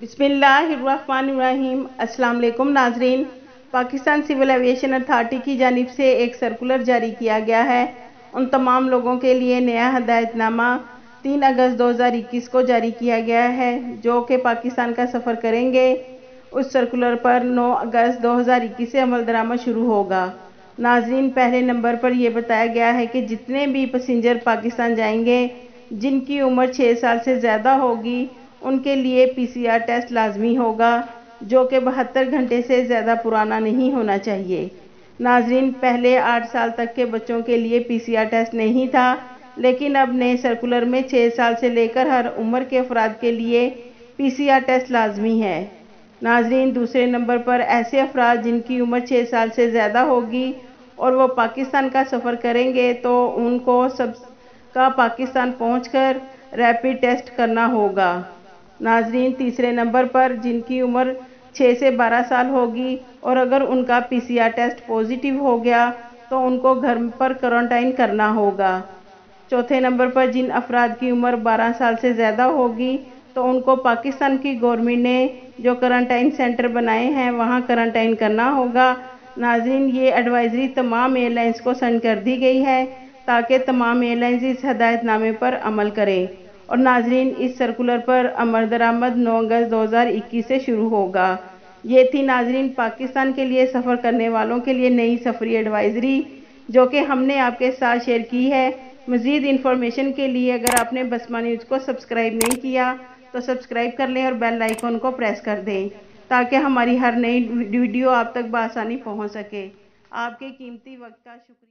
बिस्मिल्लाहिर्रहमानिर्रहीम। अस्सलाम वालेकुम नाजरीन। पाकिस्तान सिविल एविएशन अथॉरिटी की जानिब से एक सर्कुलर जारी किया गया है। उन तमाम लोगों के लिए नया हदायतनामा 3 अगस्त 2021 को जारी किया गया है जो कि पाकिस्तान का सफ़र करेंगे। उस सर्कुलर पर 9 अगस्त 2021 से अमल दरामद शुरू होगा। नाजरीन, पहले नंबर पर यह बताया गया है कि जितने भी पैसेंजर पाकिस्तान जाएंगे जिनकी उम्र 6 साल से ज़्यादा होगी उनके लिए PCR टेस्ट लाजमी होगा जो कि 72 घंटे से ज़्यादा पुराना नहीं होना चाहिए। नाजरीन, पहले 8 साल तक के बच्चों के लिए PCR टेस्ट नहीं था, लेकिन अब नए सर्कुलर में 6 साल से लेकर हर उम्र के अफराद के लिए PCR टेस्ट लाजमी है। नाजरीन, दूसरे नंबर पर ऐसे अफराद जिनकी उम्र 6 साल से ज़्यादा होगी और वो पाकिस्तान का सफ़र करेंगे तो उनको सबका पाकिस्तान पहुंचकर रैपिड टेस्ट करना होगा। नाजरीन, तीसरे नंबर पर जिनकी उम्र 6 से 12 साल होगी और अगर उनका PCR टेस्ट पॉजिटिव हो गया तो उनको घर पर क्वारंटाइन करना होगा। चौथे नंबर पर जिन अफराद की उम्र 12 साल से ज़्यादा होगी तो उनको पाकिस्तान की गवर्नमेंट ने जो क्वारंटाइन सेंटर बनाए हैं वहां क्वारंटाइन करना होगा। नाजरीन, ये एडवाइजरी तमाम एयरलाइंस को सेंड कर दी गई है ताकि तमाम एयरलाइंस इस हदायतनामे पर अमल करें। और नाजरीन, इस सर्कुलर पर अमल दरामद 9 अगस्त 2021 से शुरू होगा। ये थी नाजरीन पाकिस्तान के लिए सफ़र करने वालों के लिए नई सफरी एडवाइजरी जो कि हमने आपके साथ शेयर की है। मज़ीद इन्फॉर्मेशन के लिए अगर आपने बसमा न्यूज़ को सब्सक्राइब नहीं किया तो सब्सक्राइब कर लें और बेल आइकन को प्रेस कर दें ताकि हमारी हर नई वीडियो आप तक बआसानी पहुंच सके। आपके कीमती वक्त का शुक्रिया।